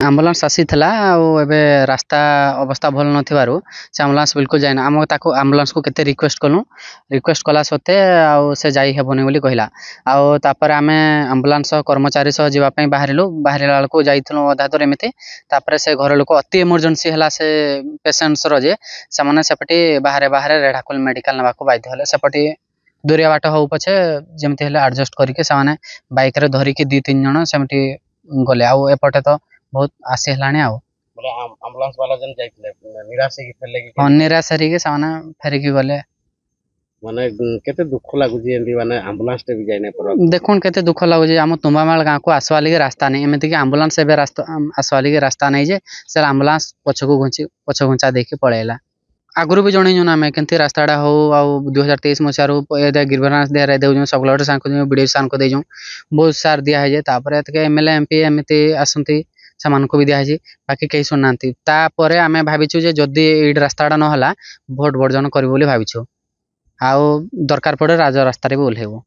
Ambulance ଆସିଥିଲା ଆଉ ଏବେ ରାସ୍ତା ଅବସ୍ଥା ଭଲ ନଥିବାରୁ ସେ ଆମ୍ବୁଲାନ୍ସ ବିଲକୁଲ ଯାଇନା। ଆମେ ତାକୁ ଆମ୍ବୁଲାନ୍ସକୁ କେତେ ରିକ୍ୱେଷ୍ଟ କଲୁ, ରିକ୍ୱେଷ୍ଟ କଲା ସତ୍ତ୍ୱେ ଆଉ ସେ ଯାଇ ହେବନି ବୋଲି କହିଲା। ଆଉ ତାପରେ ଆମେ ଆମ୍ବୁଲାନ୍ସ କର୍ମଚାରୀ ସହ ଯିବା ପାଇଁ ବାହାରିଲୁ। ବାହାରିଲା ବେଳକୁ ଯାଇଥିଲୁ ଅଧା ଦୂର ଏମିତି। ତାପରେ ସେ ଘର ଲୋକ ଅତି ଏମର୍ଜେନ୍ସି ହେଲା ସେ ପେସେଣ୍ଟସର ଯେ ସେମାନେ ସେପଟେ ବାହାରେ ବାହାରେ ରେଢାଖୋଲ ମେଡିକାଲ ନେବାକୁ ବାଧ୍ୟ ହେଲେ। ସେପଟେ ଦୂରିଆ ବାଟ ହଉ ପଛେ ଯେମିତି ହେଲେ ଆଡଜଷ୍ଟ କରିକି ସେମାନେ ବାଇକରେ ଧରିକି ଦି ତିନି ଜଣ ସେମିତି ଗଲେ। ଆଉ ଏପଟେ ତ ବହୁତ ଆସି ହେଲାଣି ଆଉ। ବୋଲେ ଆମ୍ବୁଲାନ୍ସ ବାଲା ଯେନ୍ ଯାଇଥିଲେ ନିରାଶ ହେଇକି ଫେରିଲେ କି ନିରାଶ ହେରିକି ସେମାନେ ଫେରିକି ଗଲେ। ମାନେ କେତେ ଦୁଃଖ ଲାଗୁଛି ଏମିତି ମାନେ ଆମ୍ବୁଲାନ୍ସ ଟେ ବି ଯାଇନାଇ ପାର। ଦେଖୁନ କେତେ ଦୁଃଖ ଲାଗୁଛି ଆମ ତୁମ୍ବାମାଳ ଗାଁକୁ ଆସିବା ଲାଗି ରାସ୍ତା ନାହିଁ। ଏମିତିକି ଆମ୍ବୁଲାନ୍ସ ଏବେ ରାସ୍ତା ଆସିବା ଲାଗି ରାସ୍ତା ନାହିଁ ଯେ ସେ ଆମ୍ବୁଲାନ୍ସ ପଛ ଘୁଞ୍ଚା ଦେଇକି ପଳେଇଲା। ଆଗରୁ ବି ଜଣେଇଛୁ ନା ଆମେ କେମିତି ରାସ୍ତାଟା ହଉ। ଆଉ 2023 ମସିହାରୁ ଗିରିବରନାଥ ଦିହାରେ ଦେଉଛୁ, ସଗଲଟ ସାର୍ଙ୍କୁ ବିଡିଓ ସାର୍ଙ୍କୁ ଦେଇଛୁ, ବହୁତ ସାର୍ ଦିଆହେଇଛି। ତାପରେ ଏତିକି ଏମଏଲଏ ଏମପି ଏମିତି ଆସନ୍ତି ସେମାନଙ୍କୁ ବି ଦିଆହେଇଛି, ବାକି କେହି ଶୁଣୁନାହାନ୍ତି। ତାପରେ ଆମେ ଭାବିଛୁ ଯେ ଯଦି ଏଇଠି ରାସ୍ତାଟା ନହେଲା ଭୋଟ ବର୍ଜନ କରିବୁ ବୋଲି ଭାବିଛୁ। ଆଉ ଦରକାର ପଡେ ରାଜ ରାସ୍ତାରେ ବି ଓହ୍ଲେଇବୁ।